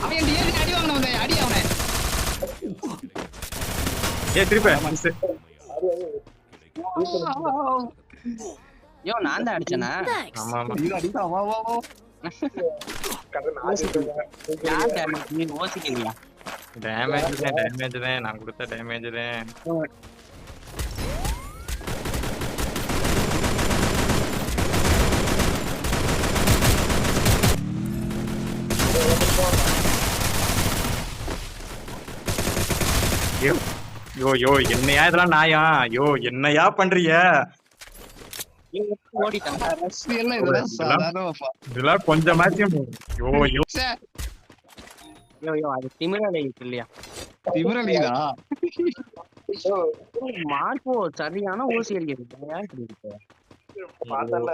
அவன் ஏறி அடி வாங்கின அடி அவனை யோ நான் தான் அடிச்சேனா ஆமா ஆமா நீ யோசிக்கலையா டேமேஜ் தான் நான் கொடுத்த டேமேஜ் தான் யோ என்னையா இதெல்லாம் நாயா யோ என்னையா பண்றீங்க இதெல்லாம் கொஞ்சமாச்சும் அது திமிரலை இல்லையா திமிரலிதா மார்க்கோ சரியான ஊசி அடிக்கிறது பார்த்தல